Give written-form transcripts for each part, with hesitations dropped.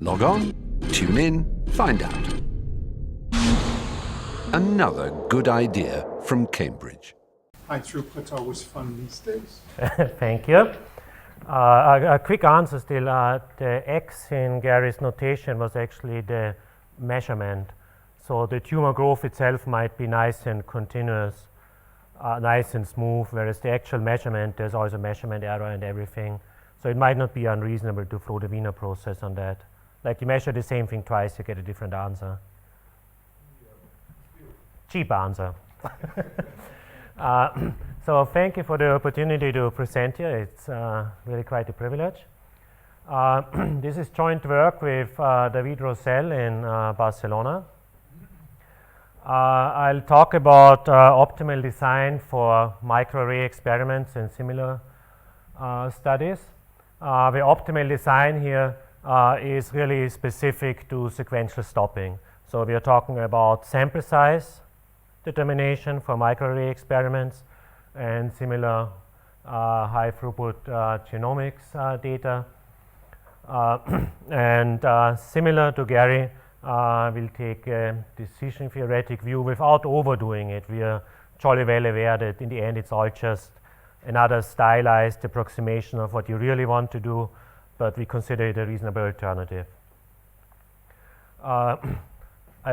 Log on, tune in, find out. Another good idea from Cambridge. High throughput's always fun these days. Thank you. A quick answer still. The X in Gary's notation was actually the measurement. So the tumor growth itself might be nice and continuous, nice and smooth, whereas the actual measurement, there's always a measurement error and everything. So it might not be unreasonable to throw the Wiener process on that. Like you measure the same thing twice, you get a different answer. Cheap answer. So thank you for the opportunity to present here. It's really quite a privilege. This is joint work with David Rosell in Barcelona. I'll talk about optimal design for microarray experiments and similar studies. The optimal design here is really specific to sequential stopping. So we are talking about sample size determination for microarray experiments and similar high throughput genomics data. And similar to Gary, we'll take a decision theoretic view without overdoing it. We are jolly well aware that in the end it's all just another stylized approximation of what you really want to do, but we consider it a reasonable alternative. I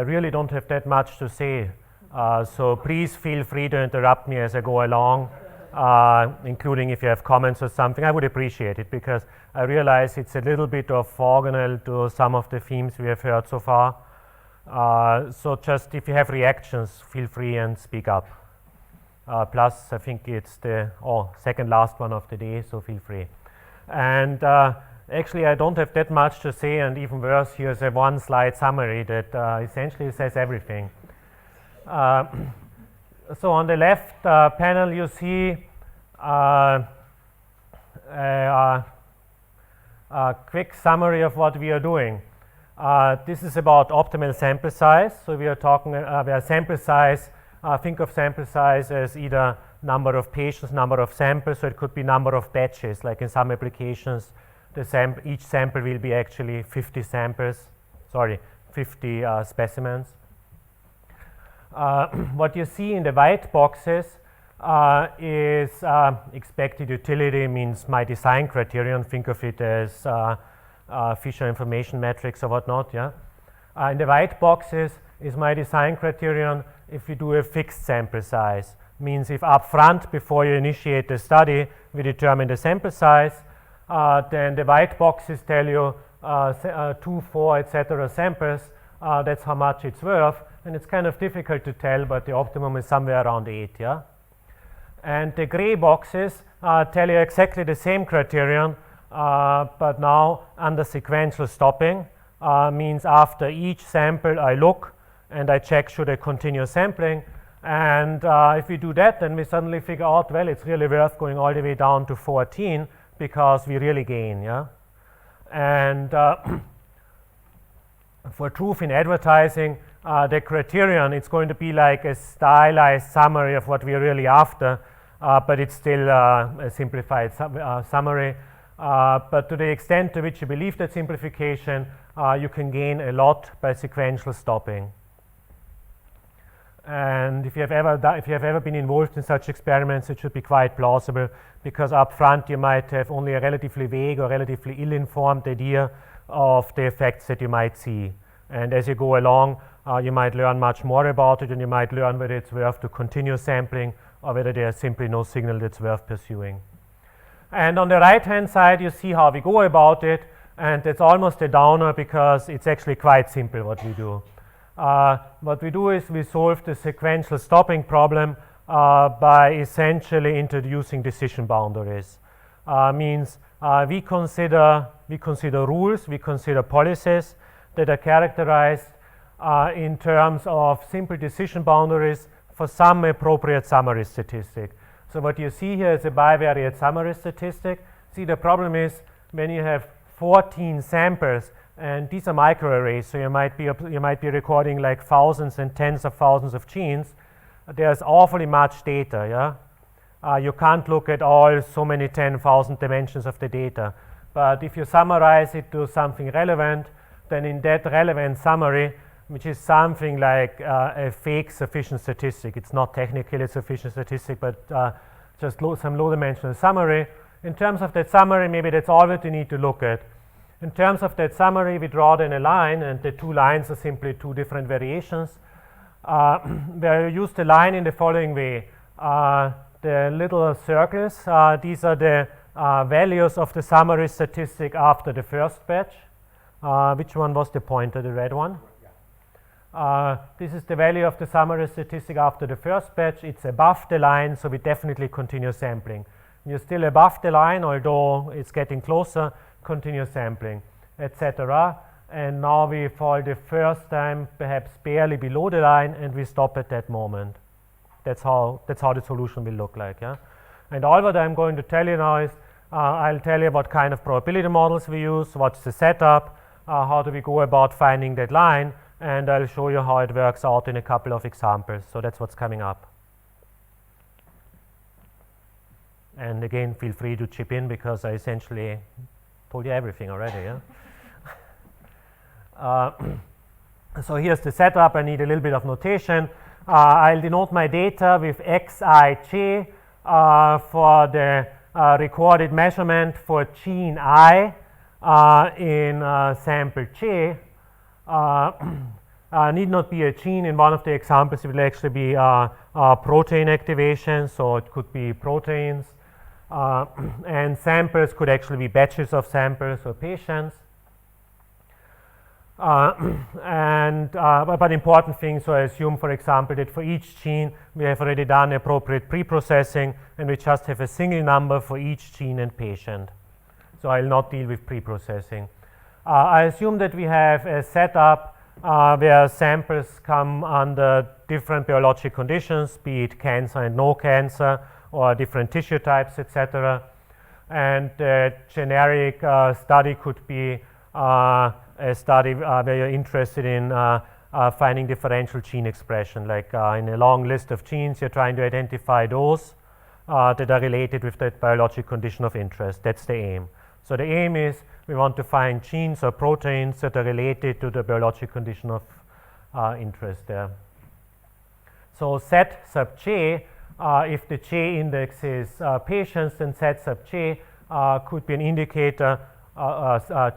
really don't have that much to say, so please feel free to interrupt me as I go along, including if you have comments or something. I would appreciate it because I realize it's a little bit orthogonal to some of the themes we have heard so far. So just if you have reactions, feel free and speak up. Plus, I think it's the second last one of the day, so feel free. And actually, I don't have that much to say, and even worse, here's a one-slide summary that essentially says everything. So on the left panel, you see a quick summary of what we are doing. This is about optimal sample size. So we are talking where sample size, think of sample size as either number of patients, number of samples, so it could be number of batches. Like in some applications, each sample will be actually 50 specimens. What you see in the white boxes is expected utility, means my design criterion. Think of it as Fisher information matrix or whatnot. Yeah. In the white boxes is my design criterion if you do a fixed sample size. Means if up front, before you initiate the study, we determine the sample size, then the white boxes tell you 2, 4, etc. samples, that's how much it's worth. And it's kind of difficult to tell, but the optimum is somewhere around 8, yeah? And the gray boxes tell you exactly the same criterion, but now under sequential stopping, means after each sample I look and I check should I continue sampling. And if we do that, then we suddenly figure out, well, it's really worth going all the way down to 14 because we really gain, yeah? And for truth in advertising, the criterion, it's going to be like a stylized summary of what we're really after, but it's still a simplified summary. But to the extent to which you believe that simplification, you can gain a lot by sequential stopping. And if you have ever been involved in such experiments, it should be quite plausible, because up front you might have only a relatively vague or relatively ill-informed idea of the effects that you might see. And as you go along, you might learn much more about it, and you might learn whether it's worth to continue sampling or whether there's simply no signal that's worth pursuing. And on the right-hand side, you see how we go about it, and it's almost a downer because it's actually quite simple what we do. What we do is we solve the sequential stopping problem by essentially introducing decision boundaries. Means we consider rules, we consider policies that are characterized in terms of simple decision boundaries for some appropriate summary statistic. So what you see here is a bivariate summary statistic. See, the problem is when you have 14 samples, and these are microarrays, so you might be recording like thousands and tens of thousands of genes. There's awfully much data, yeah? You can't look at all so many 10,000 dimensions of the data. But if you summarize it to something relevant, then in that relevant summary, which is something like a fake sufficient statistic. It's not technically a sufficient statistic, but just some low-dimensional summary. In terms of that summary, maybe that's all that you need to look at. In terms of that summary, we draw then a line, and the two lines are simply two different variations, where you use the line in the following way. The little circles, these are the values of the summary statistic after the first batch. Which one was the pointer, the red one? This is the value of the summary statistic after the first batch. It's above the line, so we definitely continue sampling. You're still above the line, although it's getting closer, continue sampling, etc. And now we fall the first time perhaps barely below the line, and we stop at that moment. That's how the solution will look like. Yeah? And all what I'm going to tell you now is I'll tell you what kind of probability models we use, what's the setup, how do we go about finding that line, and I'll show you how it works out in a couple of examples. So that's what's coming up. And again, feel free to chip in because I essentially told you everything already. Yeah? So here's the setup. I need a little bit of notation. I'll denote my data with xij for the recorded measurement for gene I in sample j. Need not be a gene. In one of the examples, it will actually be protein activation, so it could be proteins. And samples could actually be batches of samples or patients. But important thing, so I assume, for example, that for each gene we have already done appropriate pre-processing, and we just have a single number for each gene and patient. So I'll not deal with pre-processing. I assume that we have a setup where samples come under different biologic conditions, be it cancer and no cancer, or different tissue types, etc. And the generic study could be a study where you're interested in finding differential gene expression. Like in a long list of genes, you're trying to identify those that are related with that biologic condition of interest. That's the aim. So the aim is we want to find genes or proteins that are related to the biologic condition of interest there. So set sub j, if the j index is patients, then set sub j could be an indicator,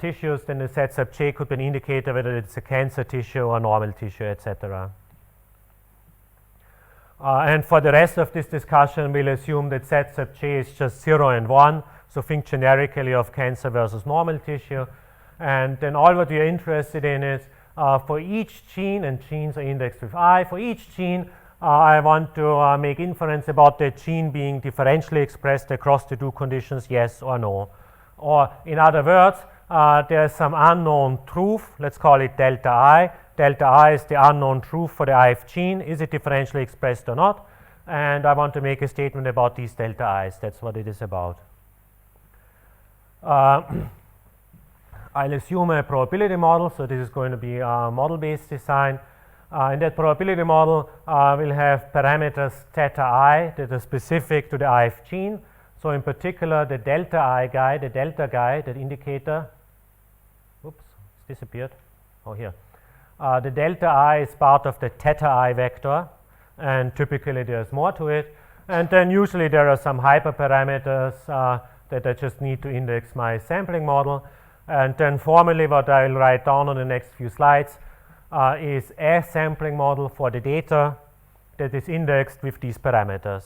tissues, then the set sub j could be an indicator whether it's a cancer tissue or normal tissue, etc. And for the rest of this discussion, we'll assume that set sub j is just 0 and 1. So think generically of cancer versus normal tissue. And then all what we are interested in is for each gene, and genes are indexed with I, for each gene, I want to make inference about the gene being differentially expressed across the two conditions, yes or no. Or in other words, there's some unknown truth, let's call it delta I. Delta I is the unknown truth for the ith gene. Is it differentially expressed or not? And I want to make a statement about these delta I's. That's what it is about. I'll assume a probability model, so this is going to be a model-based design. In that probability model, we'll have parameters theta I that are specific to the ith gene. So in particular, the delta I guy, the delta guy, that indicator, oops, it's disappeared. Oh, here. The delta I is part of the theta I vector, and typically there's more to it. And then usually there are some hyperparameters that I just need to index my sampling model. And then formally what I'll write down on the next few slides is a sampling model for the data that is indexed with these parameters.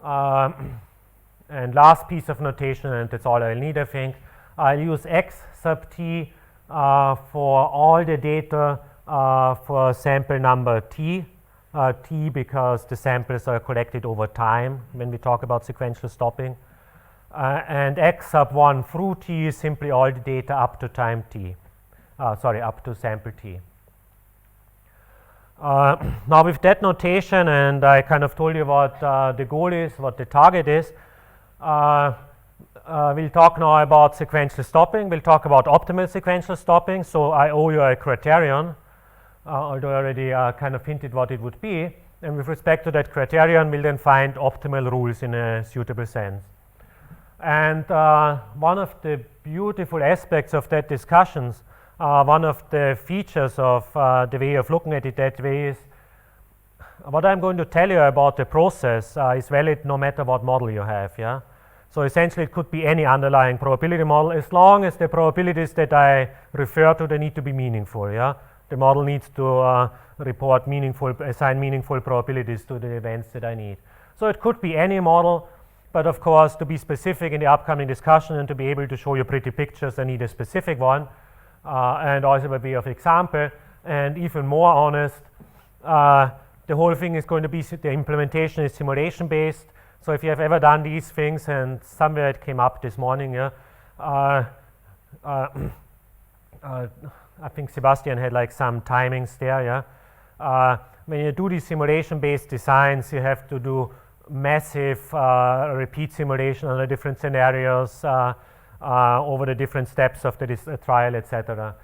And last piece of notation, and that's all I'll need, I think, I'll use x sub t for all the data for sample number t. T because the samples are collected over time when we talk about sequential stopping. And x sub 1 through t is simply all the data up to time t. Up to sample t. Now with that notation, and I kind of told you what the goal is, what the target is, we'll talk now about sequential stopping. We'll talk about optimal sequential stopping. So I owe you a criterion. Although I already kind of hinted what it would be. And with respect to that criterion, we'll then find optimal rules in a suitable sense. And one of the beautiful aspects of that discussions, one of the features of the way of looking at it that way is what I'm going to tell you about the process is valid no matter what model you have. Yeah. So essentially it could be any underlying probability model as long as the probabilities that I refer to, they need to be meaningful. Yeah. The model needs to assign meaningful probabilities to the events that I need. So it could be any model, but of course to be specific in the upcoming discussion and to be able to show you pretty pictures, I need a specific one and also by way of example. And even more honest, the whole thing is going to be, the implementation is simulation based. So if you have ever done these things, and somewhere it came up this morning, yeah, I think Sebastian had like some timings there, yeah. When you do these simulation-based designs, you have to do massive repeat simulation under different scenarios over the different steps of the trial, etc.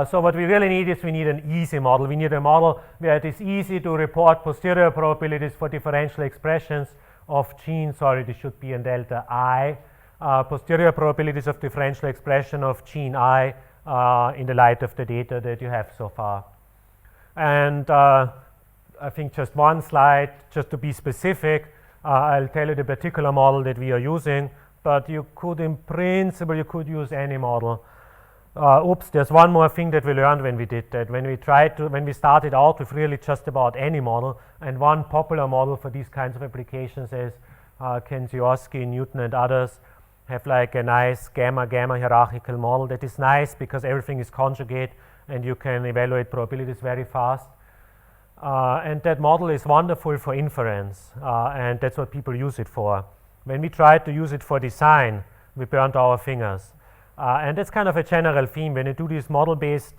So what we really need is we need an easy model. We need a model where it is easy to report posterior probabilities for differential expressions of gene, sorry, this should be in delta I, posterior probabilities of differential expression of gene I in the light of the data that you have so far. And I think just one slide, just to be specific, I'll tell you the particular model that we are using, but you could, in principle, you could use any model. Oops, there's one more thing that we learned when we did that. When we started out with really just about any model, and one popular model for these kinds of applications is Kensiorski, Newton, and others have like a nice gamma-gamma hierarchical model that is nice because everything is conjugate and you can evaluate probabilities very fast. And that model is wonderful for inference, and that's what people use it for. When we tried to use it for design, we burned our fingers. And that's kind of a general theme. When you do this model-based,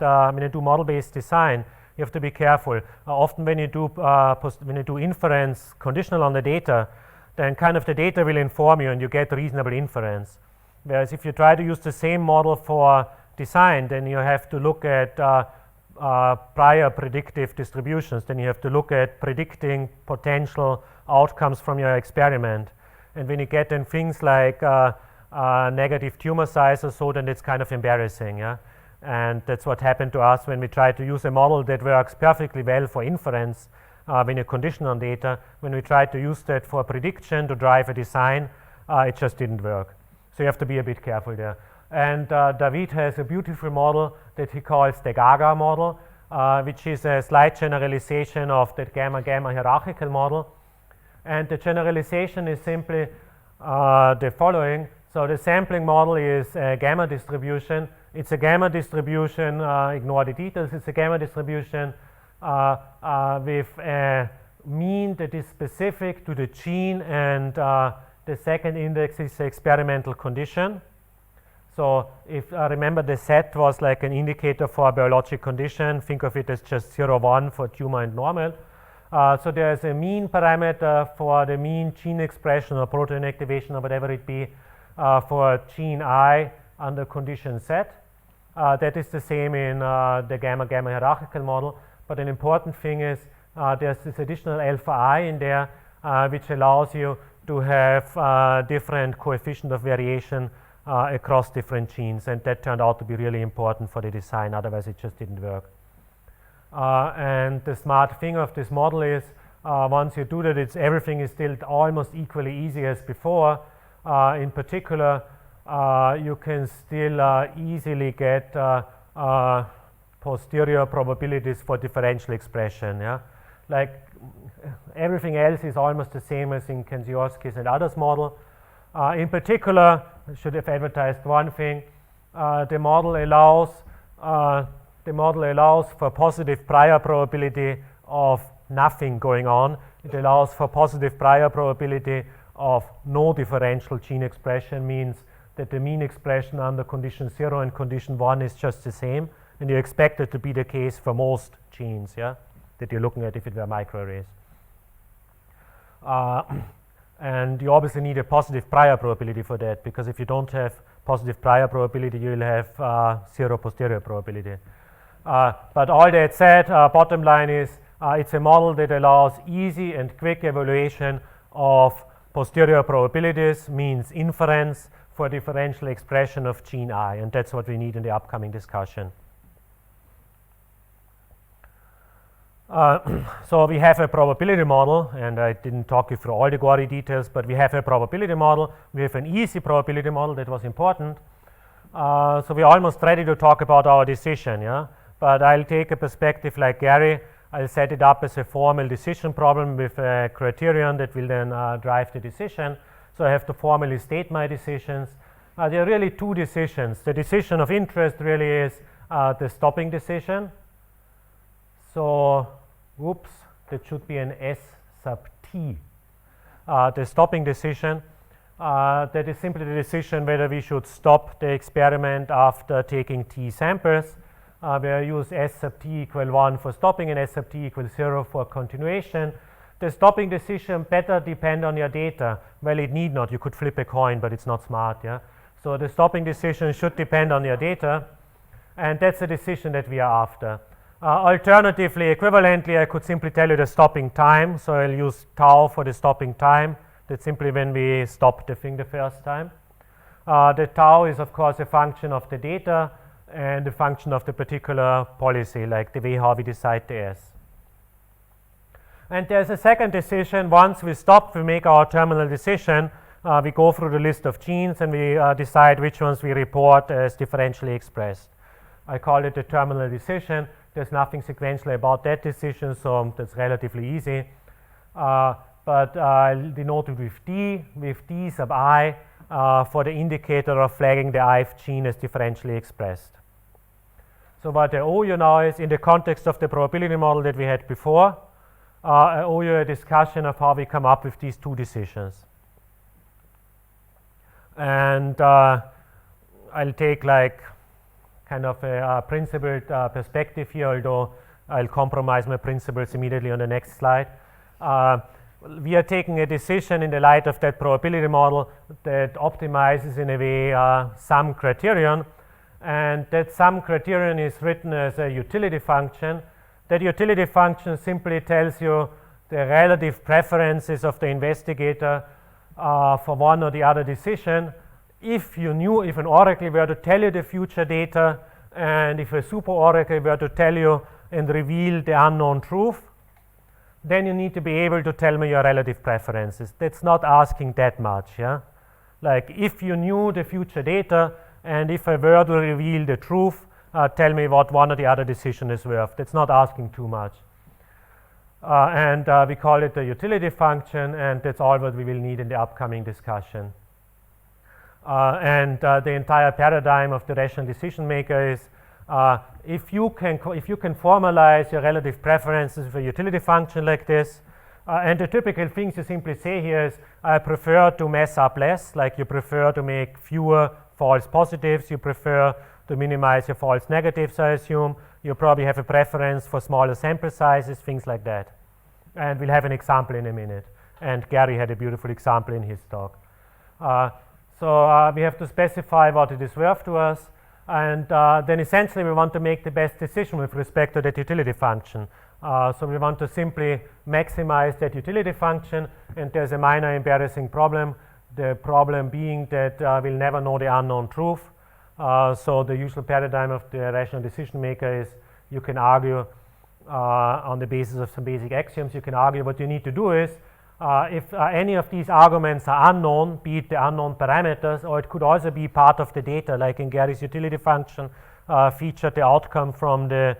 design, you have to be careful. Often when you do inference conditional on the data, then kind of the data will inform you and you get reasonable inference. Whereas if you try to use the same model for design, then you have to look at prior predictive distributions. Then you have to look at predicting potential outcomes from your experiment. And when you get in things like negative tumor size or so, then it's kind of embarrassing. Yeah? And that's what happened to us when we tried to use a model that works perfectly well for inference when you condition on data. When we tried to use that for prediction to drive a design, it just didn't work. So you have to be a bit careful there. And David has a beautiful model that he calls the Gaga model, which is a slight generalization of that gamma-gamma hierarchical model. And the generalization is simply the following. So the sampling model is a gamma distribution. It's a gamma distribution, ignore the details, it's a gamma distribution with a mean that is specific to the gene, and the second index is the experimental condition. So if I remember, the set was like an indicator for a biologic condition. Think of it as just 0, 1 for tumor and normal. So there's a mean parameter for the mean gene expression or protein activation or whatever it be for gene I under condition set. That is the same in the gamma-gamma hierarchical model. But an important thing is there's this additional alpha I in there, which allows you to have different coefficient of variation across different genes, and that turned out to be really important for the design, otherwise it just didn't work. And the smart thing of this model is once you do that, everything is still almost equally easy as before. In particular, you can still easily get posterior probabilities for differential expression. Yeah? Like everything else is almost the same as in Kensiorski's and others model. In particular, I should have advertised one thing. The model allows for positive prior probability of nothing going on. It allows for positive prior probability of no differential gene expression, means that the mean expression under condition 0 and condition 1 is just the same, and you expect it to be the case for most genes, yeah, that you're looking at if it were microarrays. And you obviously need a positive prior probability for that, because if you don't have positive prior probability, you will have 0 posterior probability. But all that said, bottom line is it's a model that allows easy and quick evaluation of posterior probabilities, means inference for differential expression of gene I, and that's what we need in the upcoming discussion. So we have a probability model, and I didn't talk you through all the gory details, but we have a probability model. We have an easy probability model that was important. So we're almost ready to talk about our decision, yeah? But I'll take a perspective like Gary. I'll set it up as a formal decision problem with a criterion that will then drive the decision. So I have to formally state my decisions. There are really two decisions. The decision of interest really is the stopping decision. So, whoops, that should be an S sub t. The stopping decision, that is simply the decision whether we should stop the experiment after taking t samples, where I use S sub t equal 1 for stopping and S sub t equals 0 for continuation. The stopping decision better depend on your data. Well, it need not. You could flip a coin, but it's not smart, yeah? So the stopping decision should depend on your data, and that's the decision that we are after. Alternatively, equivalently, I could simply tell you the stopping time. So I'll use tau for the stopping time. That's simply when we stop the thing the first time. The tau is, of course, a function of the data and a function of the particular policy, like the way how we decide the S. And there's a second decision. Once we stop, we make our terminal decision. We go through the list of genes and we decide which ones we report as differentially expressed. I call it the terminal decision. There's nothing sequential about that decision, so that's relatively easy. But I'll denote it with D sub I for the indicator of flagging the ith gene as differentially expressed. So what I owe you now is, in the context of the probability model that we had before, I owe you a discussion of how we come up with these two decisions. And I'll take like kind of a principled perspective here, although I'll compromise my principles immediately on the next slide. We are taking a decision in the light of that probability model that optimizes in a way some criterion, and that some criterion is written as a utility function. That utility function simply tells you the relative preferences of the investigator for one or the other decision. If you knew, if an oracle were to tell you the future data, and if a super oracle were to tell you and reveal the unknown truth, then you need to be able to tell me your relative preferences. That's not asking that much, yeah? Like, if you knew the future data, and if I were to reveal the truth, tell me what one or the other decision is worth. That's not asking too much. And we call it the utility function, and that's all what we will need in the upcoming discussion. And the entire paradigm of the rational decision maker is if you can formalize your relative preferences with a utility function like this, and the typical things you simply say here is, I prefer to mess up less, like you prefer to make fewer false positives, you prefer to minimize your false negatives, I assume. You probably have a preference for smaller sample sizes, things like that. And we'll have an example in a minute. And Gary had a beautiful example in his talk. So we have to specify what it is worth to us, and then essentially we want to make the best decision with respect to that utility function. So we want to simply maximize that utility function, and there's a minor embarrassing problem. The problem being that we'll never know the unknown truth. So the usual paradigm of the rational decision maker is you can argue on the basis of some basic axioms. You can argue what you need to do is if any of these arguments are unknown, be it the unknown parameters, or it could also be part of the data, like in Gary's utility function featured the outcome from the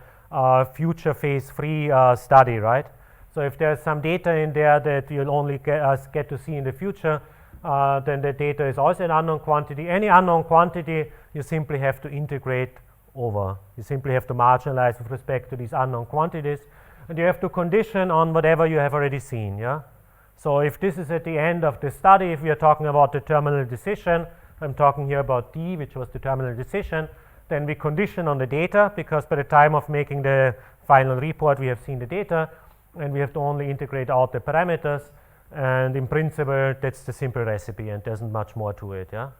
future phase 3 study, right? So if there's some data in there that you'll only get to see in the future, then the data is also an unknown quantity. Any unknown quantity you simply have to integrate over. You simply have to marginalize with respect to these unknown quantities, and you have to condition on whatever you have already seen, yeah? So if this is at the end of the study, if we are talking about the terminal decision, I'm talking here about D, which was the terminal decision, then we condition on the data, because by the time of making the final report, we have seen the data, and we have to only integrate out the parameters, and in principle, that's the simple recipe, and there isn't much more to it, yeah?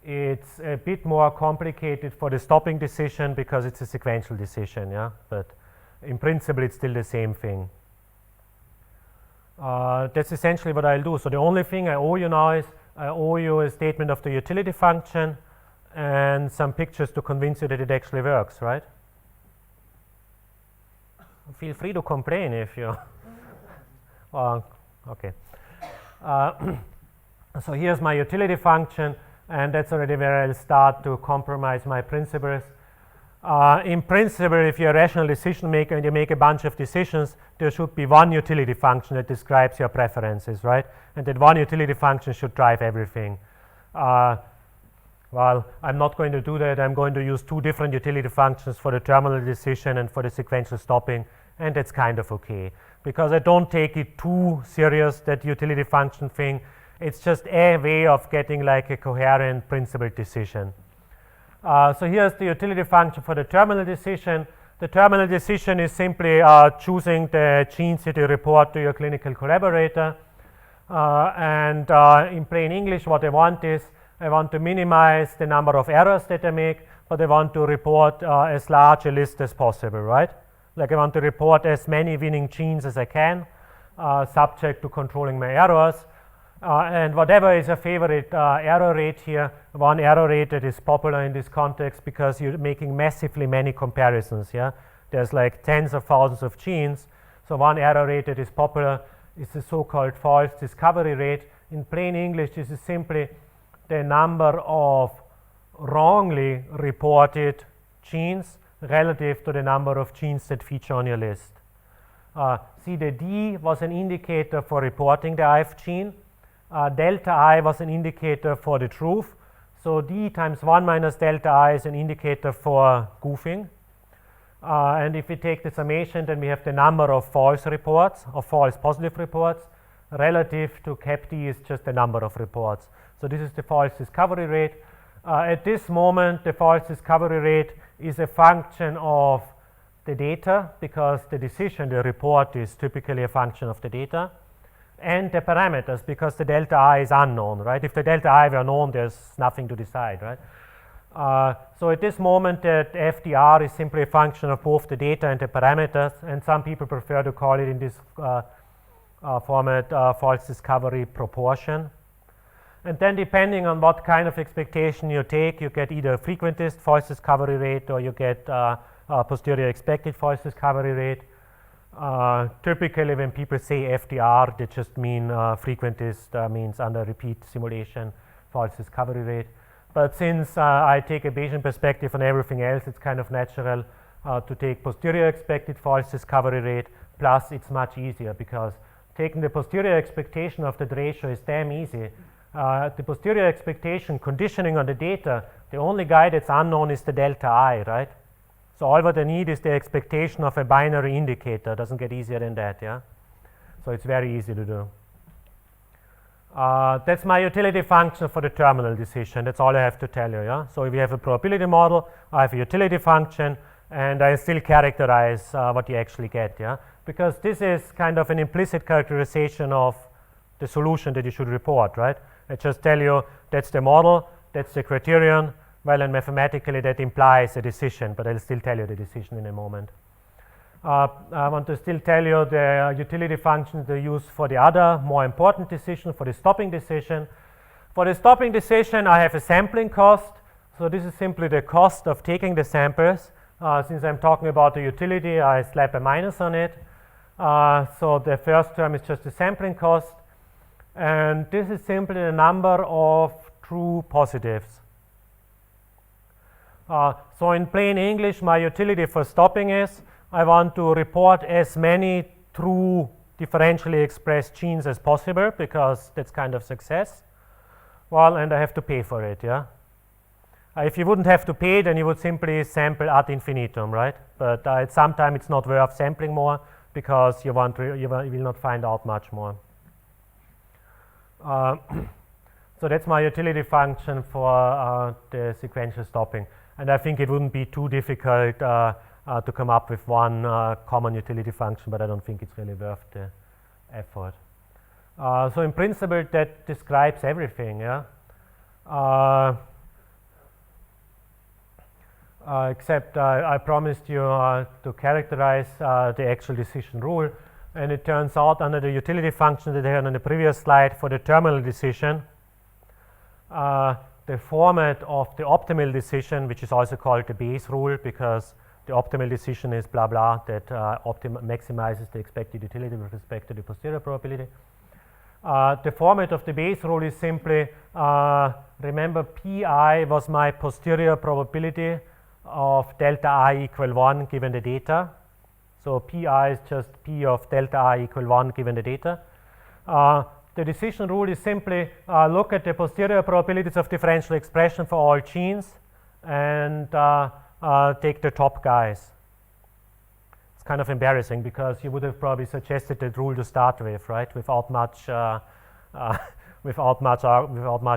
It's a bit more complicated for the stopping decision, because it's a sequential decision, yeah? But in principle, it's still the same thing. That's essentially what I'll do. So the only thing I owe you now is I owe you a statement of the utility function and some pictures to convince you that it actually works, right? Feel free to complain if you okay. So here's my utility function, and that's already where I'll start to compromise my principles. In principle, if you're a rational decision maker and you make a bunch of decisions, there should be one utility function that describes your preferences, right? And that one utility function should drive everything. Well, I'm not going to do that. I'm going to use two different utility functions for the terminal decision and for the sequential stopping, and that's kind of okay. Because I don't take it too serious, that utility function thing. It's just a way of getting like a coherent principled decision. So here's the utility function for the terminal decision. The terminal decision is simply choosing the genes that you report to your clinical collaborator. And in plain English, what I want is I want to minimize the number of errors that I make, but I want to report as large a list as possible, right? Like I want to report as many winning genes as I can, subject to controlling my errors. And whatever is a favorite error rate here, one error rate that is popular in this context because you're making massively many comparisons, yeah? There's like tens of thousands of genes. So one error rate that is popular is the so-called false discovery rate. In plain English, this is simply the number of wrongly reported genes relative to the number of genes that feature on your list. See, the D was an indicator for reporting the ith gene. Delta I was an indicator for the truth. So D times 1 minus delta I is an indicator for goofing. And if we take the summation, then we have the number of false reports, or false positive reports, relative to cap D is just the number of reports. So this is the false discovery rate. At this moment, the false discovery rate is a function of the data, because the decision, the report, is typically a function of the data, and the parameters, because the delta I is unknown, right? If the delta I were known, there's nothing to decide, right? So at this moment, that FDR is simply a function of both the data and the parameters, and some people prefer to call it in this format false discovery proportion. And then depending on what kind of expectation you take, you get either frequentist false discovery rate, or you get posterior expected false discovery rate. Typically, when people say FDR, they just mean frequentist, means under repeat simulation false discovery rate. But since I take a Bayesian perspective on everything else, it's kind of natural to take posterior expected false discovery rate. Plus, it's much easier because taking the posterior expectation of that ratio is damn easy. The posterior expectation conditioning on the data, the only guy that's unknown is the delta I, right? So all what I need is the expectation of a binary indicator. Doesn't get easier than that, yeah? So it's very easy to do. That's my utility function for the terminal decision. That's all I have to tell you, yeah? So if you have a probability model, I have a utility function, and I still characterize what you actually get, yeah? Because this is kind of an implicit characterization of the solution that you should report, right? I just tell you that's the model, that's the criterion. Well, and mathematically that implies a decision, but I'll still tell you the decision in a moment. I want to still tell you the utility functions they use for the other more important decision, for the stopping decision. For the stopping decision, I have a sampling cost. So this is simply the cost of taking the samples. Since I'm talking about the utility, I slap a minus on it. So the first term is just the sampling cost. And this is simply the number of true positives. So in plain English, my utility for stopping is I want to report as many true differentially expressed genes as possible, because that's kind of success. Well, and I have to pay for it, yeah? If you wouldn't have to pay, then you would simply sample ad infinitum, right? But at some time it's not worth sampling more, because you will not find out much more. So that's my utility function for the sequential stopping. And I think it wouldn't be too difficult to come up with one common utility function, but I don't think it's really worth the effort. So in principle, that describes everything, yeah? Except I promised you to characterize the actual decision rule. And it turns out under the utility function that I had on the previous slide for the terminal decision, the format of the optimal decision, which is also called the Bayes rule, because the optimal decision is blah blah that maximizes the expected utility with respect to the posterior probability. The format of the Bayes rule is simply, remember pi was my posterior probability of delta I equal 1 given the data. So pi is just p of delta I equal 1 given the data. The decision rule is simply look at the posterior probabilities of differential expression for all genes and take the top guys. It's kind of embarrassing because you would have probably suggested that rule to start with, right? Without much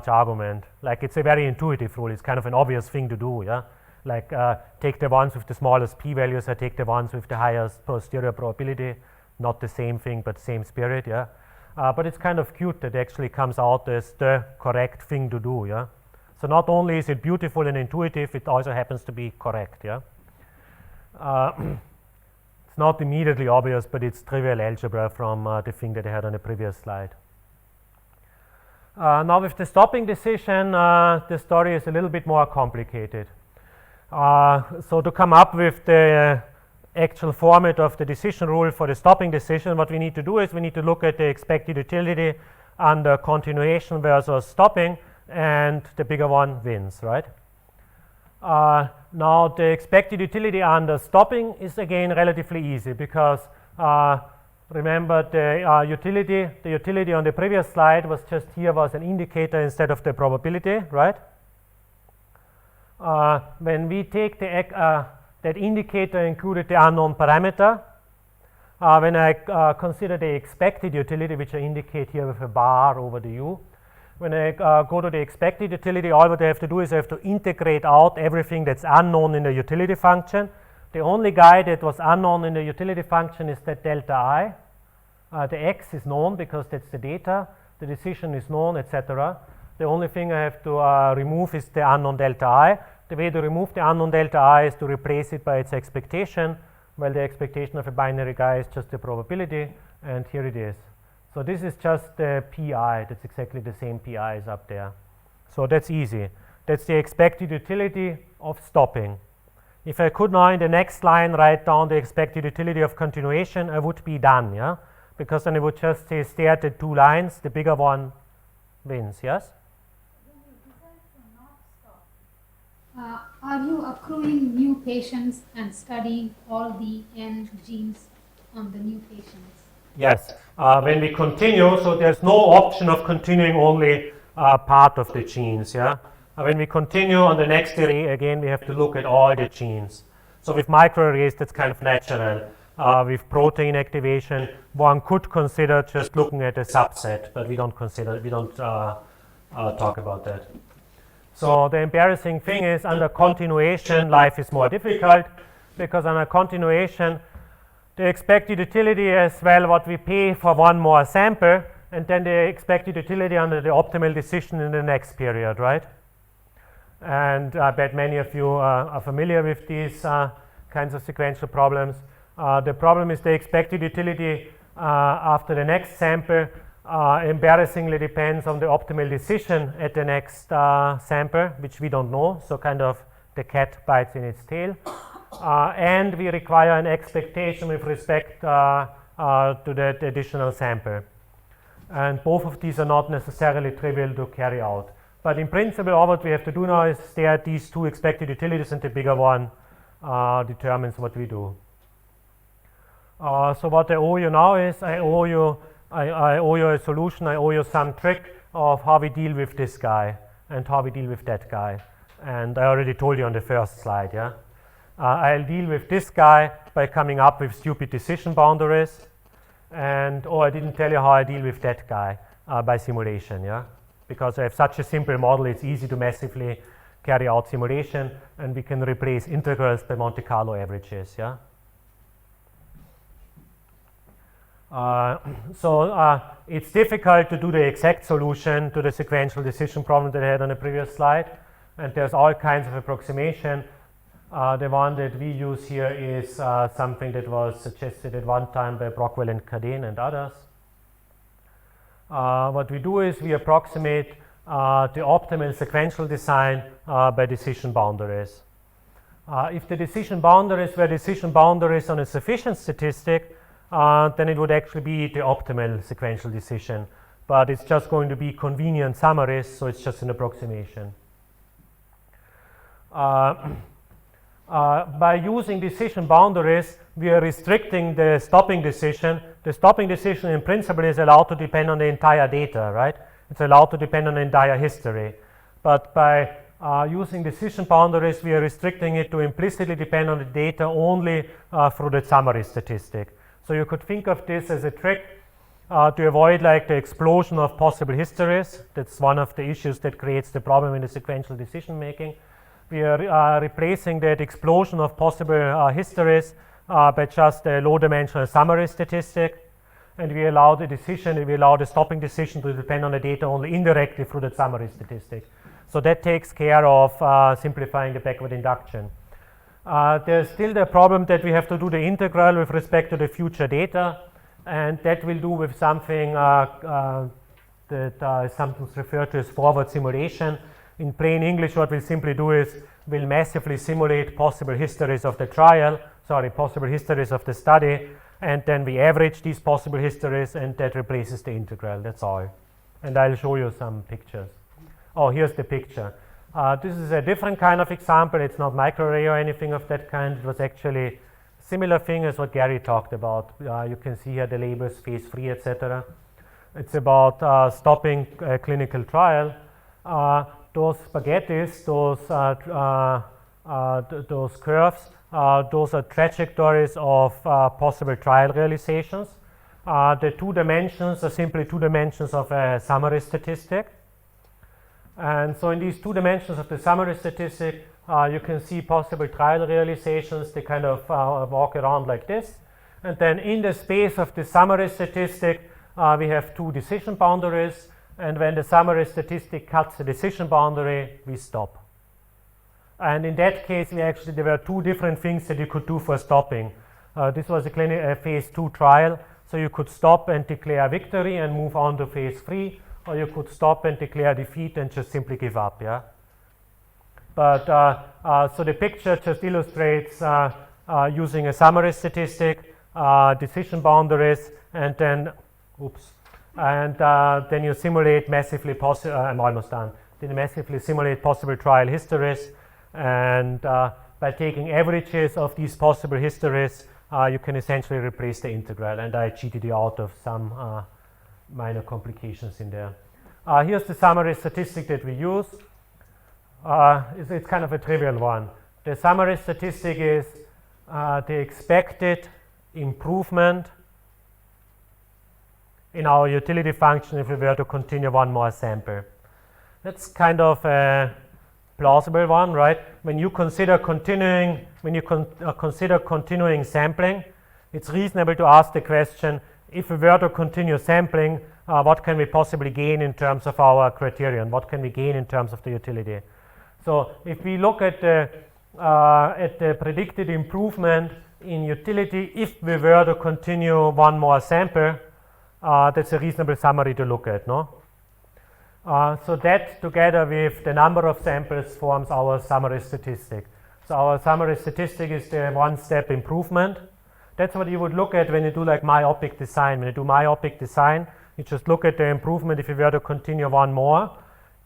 argument. Like, it's a very intuitive rule. It's kind of an obvious thing to do, yeah. Like take the ones with the smallest p-values, or take the ones with the highest posterior probability. Not the same thing, but same spirit, yeah. But it's kind of cute that it actually comes out as the correct thing to do, yeah. So not only is it beautiful and intuitive, it also happens to be correct, yeah. It's not immediately obvious, but it's trivial algebra from the thing that I had on the previous slide. Now with the stopping decision, the story is a little bit more complicated. So to come up with the actual format of the decision rule for the stopping decision, what we need to do is we need to look at the expected utility under continuation versus stopping, and the bigger one wins, right? Now the expected utility under stopping is again relatively easy because remember the utility on the previous slide was just here was an indicator instead of the probability, right? When we take the that indicator included the unknown parameter. When I consider the expected utility, which I indicate here with a bar over the u, when I go to the expected utility, all what I have to do is I have to integrate out everything that's unknown in the utility function. The only guy that was unknown in the utility function is that delta I. The x is known because that's the data. The decision is known, etc. The only thing I have to remove is the unknown delta I. The way to remove the unknown delta I is to replace it by its expectation. Well, the expectation of a binary guy is just the probability, and here it is. So this is just the pi. That's exactly the same pi as up there. So that's easy. That's the expected utility of stopping. If I could now in the next line write down the expected utility of continuation, I would be done, yeah? Because then I would just say stare at the two lines, the bigger one wins, yes? Are you accruing new patients and studying all the n genes on the new patients? Yes. When we continue, so there's no option of continuing only part of the genes. Yeah. When we continue on the next array, again, we have to look at all the genes. So with microarrays, that's kind of natural. With protein activation, one could consider just looking at a subset, but we don't talk about that. So the embarrassing thing is under continuation, life is more difficult because under continuation, the expected utility is, well, what we pay for one more sample, and then the expected utility under the optimal decision in the next period, right? And I bet many of you are familiar with these kinds of sequential problems. The problem is the expected utility after the next sample embarrassingly depends on the optimal decision at the next sample, which we don't know, so kind of the cat bites in its tail. And we require an expectation with respect to that additional sample. And both of these are not necessarily trivial to carry out. But in principle, all what we have to do now is stare at these two expected utilities, and the bigger one determines what we do. So what I owe you now is I owe you a solution, I owe you some trick of how we deal with this guy and how we deal with that guy. And I already told you on the first slide, yeah? I'll deal with this guy by coming up with stupid decision boundaries. And, I didn't tell you how I deal with that guy by simulation, yeah? Because I have such a simple model, it's easy to massively carry out simulation, and we can replace integrals by Monte Carlo averages, yeah? It's difficult to do the exact solution to the sequential decision problem that I had on the previous slide, and there's all kinds of approximation. The one that we use here is something that was suggested at one time by Brockwell and Cadene and others. What we do is we approximate the optimal sequential design by decision boundaries. If the decision boundaries were decision boundaries on a sufficient statistic, then it would actually be the optimal sequential decision. But it's just going to be convenient summaries, so it's just an approximation. By using decision boundaries, we are restricting the stopping decision. The stopping decision in principle is allowed to depend on the entire data, right? It's allowed to depend on the entire history. But by using decision boundaries, we are restricting it to implicitly depend on the data only through the summary statistic. So you could think of this as a trick to avoid like the explosion of possible histories. That's one of the issues that creates the problem in the sequential decision making. We are replacing that explosion of possible histories by just a low-dimensional summary statistic, and we allow the stopping decision to depend on the data only indirectly through the summary statistic. So that takes care of simplifying the backward induction. There's still the problem that we have to do the integral with respect to the future data, and that will do with something that is sometimes referred to as forward simulation. In plain English, what we'll simply do is we'll massively simulate possible histories of the possible histories of the study, and then we average these possible histories, and that replaces the integral. That's all. And I'll show you some pictures. Oh, here's the picture. This is a different kind of example. It's not microarray or anything of that kind. It was actually a similar thing as what Gary talked about. You can see here the labels, phase 3, etc. It's about stopping a clinical trial. Those spaghettis, those curves, those are trajectories of possible trial realizations. The 2 dimensions are simply 2 dimensions of a summary statistic. And so in these 2 dimensions of the summary statistic, you can see possible trial realizations. They kind of walk around like this. And then in the space of the summary statistic, we have 2 decision boundaries. And when the summary statistic cuts the decision boundary, we stop. And in that case, there were 2 different things that you could do for stopping. This was a phase 2 trial. So you could stop and declare victory and move on to phase 3. Or you could stop and declare defeat and just simply give up, yeah? But, so the picture just illustrates using a summary statistic, decision boundaries, and then, then you simulate massively possible, I'm almost done. Then you massively simulate possible trial histories, and by taking averages of these possible histories, you can essentially replace the integral, and I cheated you out of some minor complications in there. Here's the summary statistic that we use. It's kind of a trivial one. The summary statistic is the expected improvement in our utility function if we were to continue one more sample. That's kind of a plausible one, right? When you consider continuing sampling, it's reasonable to ask the question, if we were to continue sampling, what can we possibly gain in terms of our criterion? What can we gain in terms of the utility? So if we look at the predicted improvement in utility, if we were to continue one more sample, that's a reasonable summary to look at, no? So that together with the number of samples forms our summary statistic. So our summary statistic is the one-step improvement. That's what you would look at when you do like myopic design. When you do myopic design, you just look at the improvement if you were to continue one more.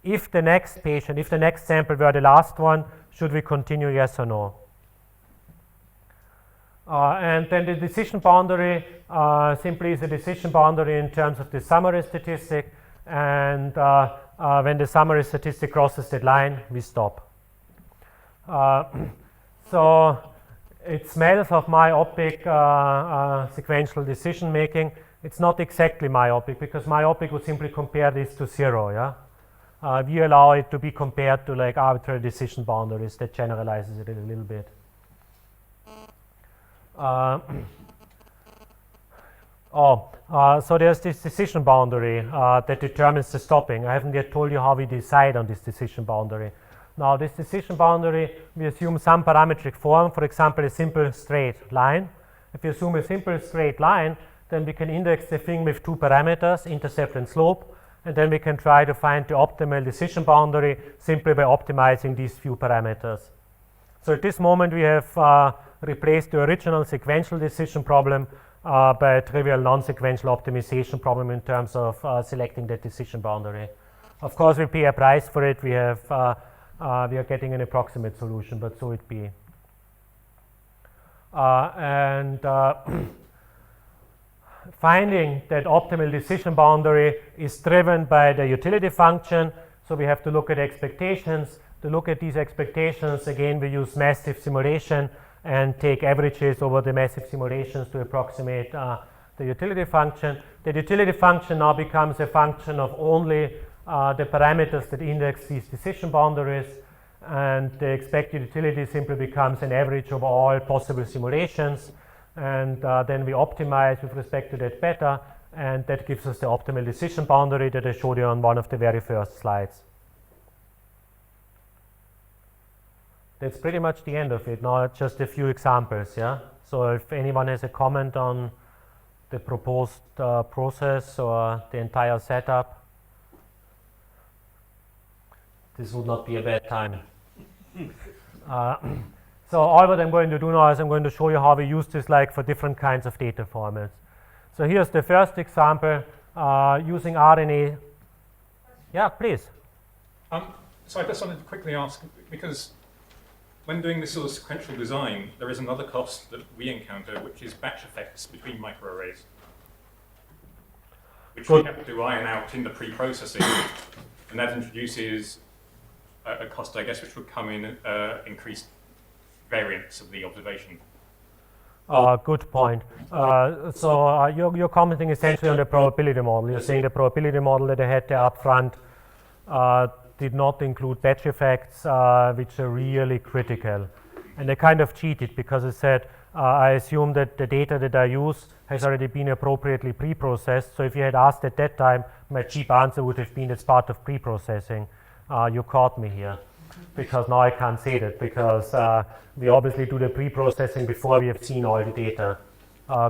If the next sample were the last one, should we continue, yes or no? And then the decision boundary simply is a decision boundary in terms of the summary statistic, and when the summary statistic crosses that line, we stop. So it smells of myopic sequential decision making. It's not exactly myopic, because myopic would simply compare this to 0, yeah? We allow it to be compared to like arbitrary decision boundaries. That generalizes it a little bit. So there's this decision boundary that determines the stopping. I haven't yet told you how we decide on this decision boundary. Now this decision boundary, we assume some parametric form, for example, a simple straight line. If you assume a simple straight line, then we can index the thing with two parameters, intercept and slope, and then we can try to find the optimal decision boundary simply by optimizing these few parameters. So at this moment we have replaced the original sequential decision problem by a trivial non-sequential optimization problem in terms of selecting that decision boundary. Of course, we pay a price for it. We are getting an approximate solution, but so it be. Finding that optimal decision boundary is driven by the utility function, so we have to look at expectations. To look at these expectations, again, we use massive simulation and take averages over the massive simulations to approximate the utility function. The utility function now becomes a function of only the parameters that index these decision boundaries, and the expected utility simply becomes an average of all possible simulations, and then we optimize with respect to that beta, and that gives us the optimal decision boundary that I showed you on one of the very first slides. That's pretty much the end of it. Now just a few examples, yeah? So if anyone has a comment on the proposed process or the entire setup, this would not be a bad time. So all what I'm going to do now is I'm going to show you how we use this like for different kinds of data formats. So here's the first example using RNA. Yeah, please. So I just wanted to quickly ask, because when doing this sort of sequential design, there is another cost that we encounter, which is batch effects between microarrays, which we have to iron out in the pre-processing, and that introduces a cost, I guess, which would come in increased variance of the observation. Good point. So you're commenting essentially on the probability model. You're saying the probability model that I had there up front did not include batch effects, which are really critical. And I kind of cheated because I said I assume that the data that I use has already been appropriately pre-processed. So if you had asked at that time, my cheap answer would have been it's part of pre-processing. You caught me here, because now I can't say that, because we obviously do the pre-processing before we have seen all the data.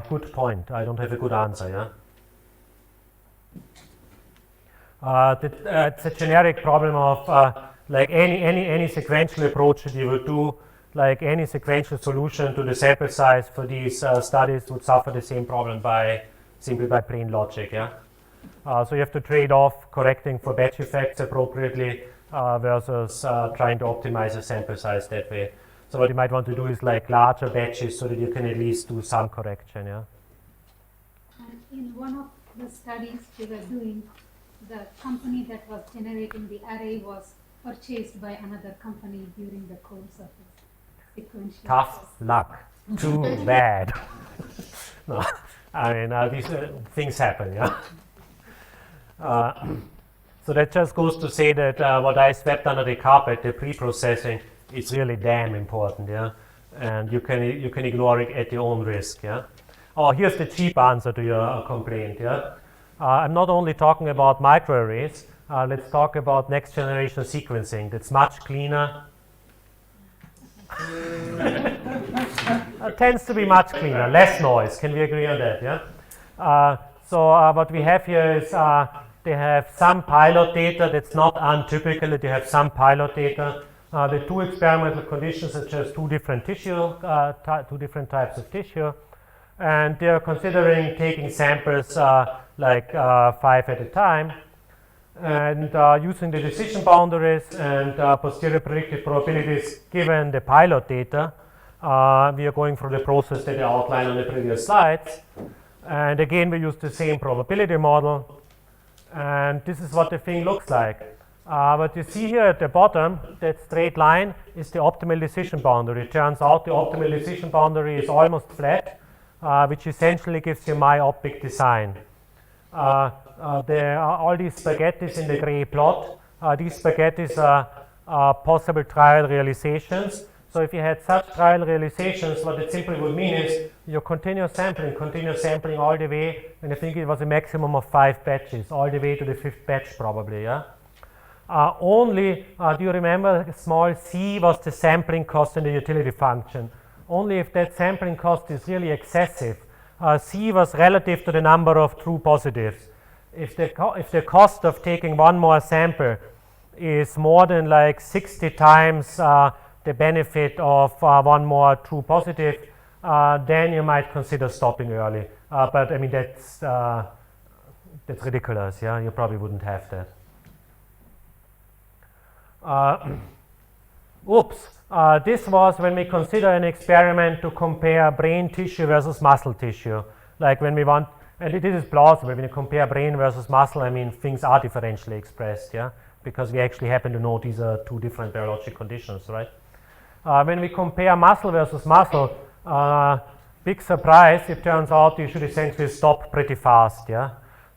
Good point. I don't have a good answer, yeah? It's a generic problem of like any sequential approach that you would do, like any sequential solution to the sample size for these studies would suffer the same problem simply by plain logic, yeah? So you have to trade off correcting for batch effects appropriately versus trying to optimize a sample size that way. So what you might want to do is like larger batches so that you can at least do some correction, yeah? In one of the studies we were doing, the company that was generating the array was purchased by another company during the course of the sequential. Tough luck. Too bad. No, I mean, these things happen, yeah? So that just goes to say that what I swept under the carpet, the pre-processing, is really damn important, yeah? And you can ignore it at your own risk, yeah? Oh, here's the cheap answer to your complaint, yeah? I'm not only talking about microarrays, let's talk about next generation sequencing. That's much cleaner. Tends to be much cleaner, less noise. Can we agree on that, yeah? So what we have here is they have some pilot data. That's not untypical that you have some pilot data. The two experimental conditions are just two different tissue, two different types of tissue. And they are considering taking samples like 5 at a time, and using the decision boundaries and posterior predictive probabilities given the pilot data, we are going through the process that I outlined on the previous slides. And again, we use the same probability model, and this is what the thing looks like. What you see here at the bottom, that straight line is the optimal decision boundary. It turns out the optimal decision boundary is almost flat, which essentially gives you myopic design. There are all these spaghettis in the gray plot. These spaghettis are possible trial realizations. So if you had such trial realizations, what it simply would mean is you continue sampling all the way, and I think it was a maximum of 5 batches, all the way to the 5th batch probably, yeah? only, do you remember, small c was the sampling cost in the utility function. Only if that sampling cost is really excessive. C was relative to the number of true positives. If the cost of taking one more sample is more than like 60 times the benefit of one more true positive, then you might consider stopping early. But I mean, that's ridiculous, yeah? You probably wouldn't have that. Oops. This was when we consider an experiment to compare brain tissue versus muscle tissue. Like when we want, and it is plausible, when you compare brain versus muscle, I mean, things are differentially expressed, yeah? Because we actually happen to know these are two different biologic conditions, right? When we compare muscle versus muscle, big surprise, it turns out you should essentially stop pretty fast, yeah?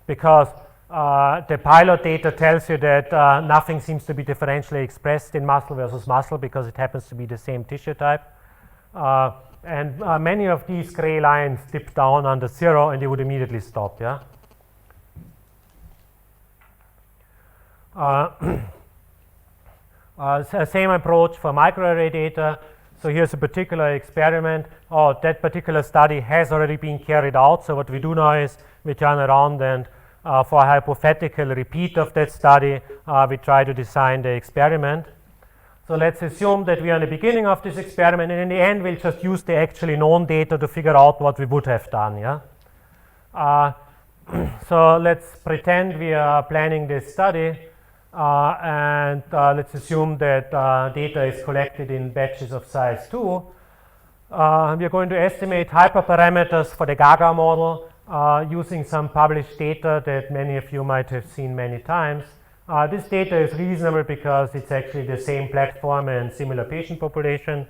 Because the pilot data tells you that nothing seems to be differentially expressed in muscle versus muscle because it happens to be the same tissue type. And many of these gray lines dip down under 0 and they would immediately stop, yeah? Same approach for microarray data. So here's a particular experiment. Oh, that particular study has already been carried out. So what we do now is we turn around and for a hypothetical repeat of that study, we try to design the experiment. So let's assume that we are in the beginning of this experiment, and in the end, we'll just use the actually known data to figure out what we would have done, yeah? So let's pretend we are planning this study, and let's assume that data is collected in batches of size 2. We are going to estimate hyperparameters for the Gaga model using some published data that many of you might have seen many times. This data is reasonable because it's actually the same platform and similar patient population.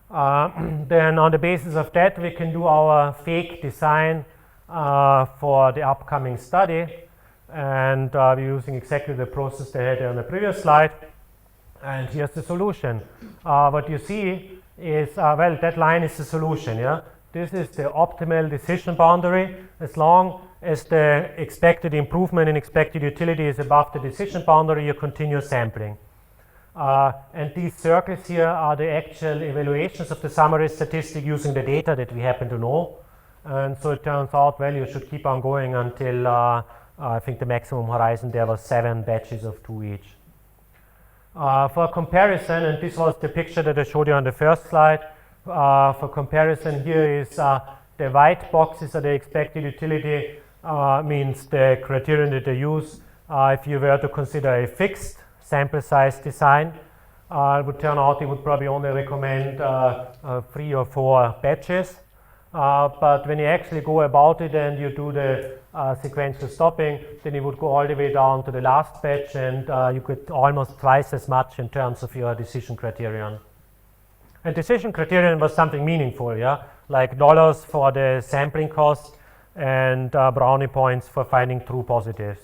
Then on the basis of that, we can do our fake design for the upcoming study. And we're using exactly the process they had on the previous slide. And here's the solution. What you see is, well, that line is the solution, yeah? This is the optimal decision boundary. As long as the expected improvement in expected utility is above the decision boundary, you continue sampling. And these circles here are the actual evaluations of the summary statistic using the data that we happen to know. And so it turns out, well, you should keep on going until I think the maximum horizon there was 7 batches of 2 each. For comparison, and this was the picture that I showed you on the first slide, for comparison, here is the white boxes are the expected utility, means the criterion that they use. If you were to consider a fixed sample size design, it would turn out it would probably only recommend 3 or 4 batches. But when you actually go about it and you do the sequential stopping, then you would go all the way down to the last batch, and you get almost twice as much in terms of your decision criterion. And decision criterion was something meaningful, yeah, like dollars for the sampling cost and brownie points for finding true positives.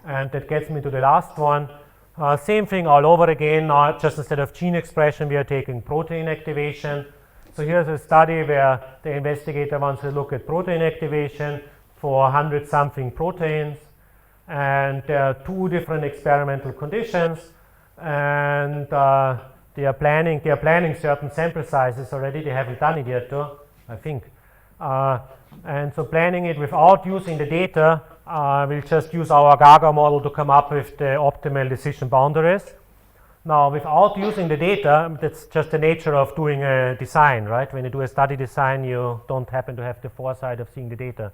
And that gets me to the last one. Same thing all over again. Now, just instead of gene expression, we are taking protein activation. So here's a study where the investigator wants to look at protein activation for 100-something proteins. And there are 2 different experimental conditions. And they are planning certain sample sizes already. They haven't done it yet, though, I think. And so planning it without using the data, we'll just use our Gaga model to come up with the optimal decision boundaries. Now, without using the data, that's just the nature of doing a design, right? When you do a study design, you don't happen to have the foresight of seeing the data.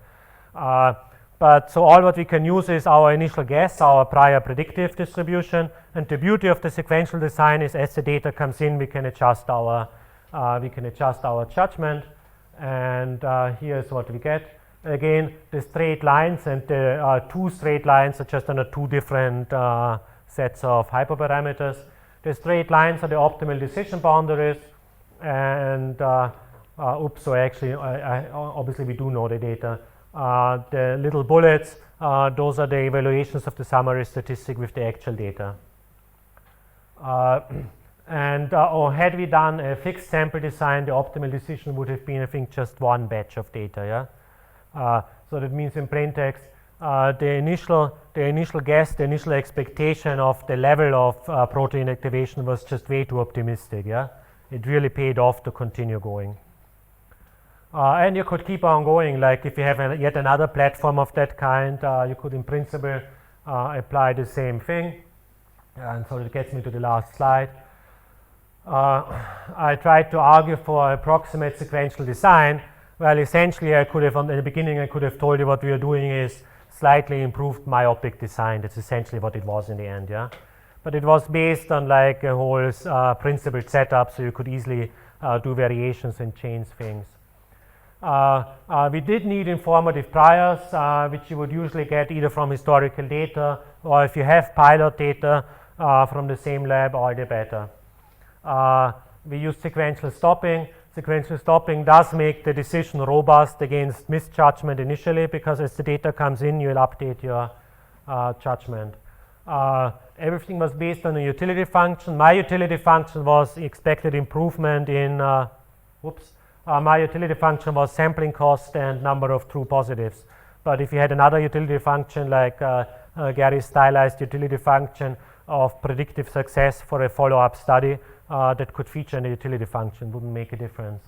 But so all what we can use is our initial guess, our prior predictive distribution, and the beauty of the sequential design is as the data comes in, we can adjust our judgment. And here's what we get. Again, the straight lines and the 2 straight lines are just under 2 different sets of hyperparameters. The straight lines are the optimal decision boundaries, and so actually, obviously we do know the data. The little bullets, those are the evaluations of the summary statistic with the actual data. Had we done a fixed sample design, the optimal decision would have been, I think, just 1 batch of data, yeah? So that means in plain text, the initial guess, the initial expectation of the level of protein activation was just way too optimistic. Yeah, it really paid off to continue going. And you could keep on going. Like if you have yet another platform of that kind, you could in principle apply the same thing. And so it gets me to the last slide. I tried to argue for approximate sequential design. Well, essentially, I could have, in the beginning, I could have told you what we are doing is slightly improved myopic design. That's essentially what it was in the end, yeah. But it was based on like a whole principled setup, so you could easily do variations and change things. We did need informative priors, which you would usually get either from historical data or if you have pilot data from the same lab, all the better. We use sequential stopping. Sequential stopping does make the decision robust against misjudgment initially, because as the data comes in, you'll update your judgment. Everything was based on a utility function. My utility function was expected improvement in, my utility function was sampling cost and number of true positives. But if you had another utility function like Gary's stylized utility function of predictive success for a follow-up study, that could feature in the utility function, wouldn't make a difference.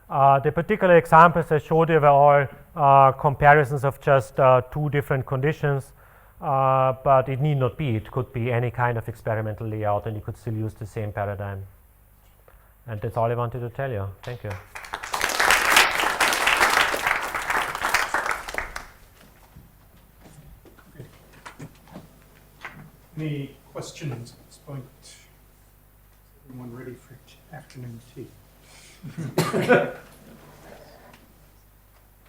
The particular examples I showed you were all comparisons of just two different conditions, but it need not be. It could be any kind of experimental layout, and you could still use the same paradigm. And that's all I wanted to tell you. Thank you. Any questions at this point? Everyone ready for afternoon tea?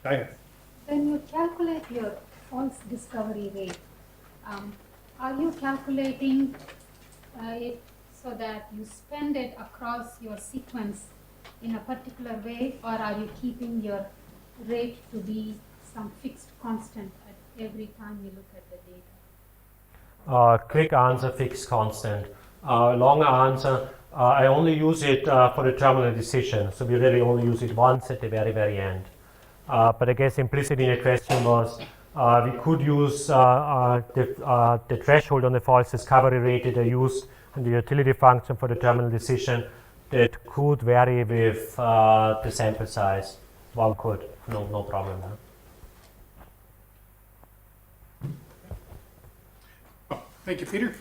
Diane. When you calculate your false discovery rate, are you calculating it so that you spend it across your sequence in a particular way, or are you keeping your rate to be some fixed constant at every time you look at the data? Quick answer, fixed constant. Longer answer, I only use it for the terminal decision, so we really only use it once at the very, very end. But I guess implicit in the question was we could use the threshold on the false discovery rate that I used in the utility function for the terminal decision that could vary with the sample size. One could, no problem. Thank you, Peter.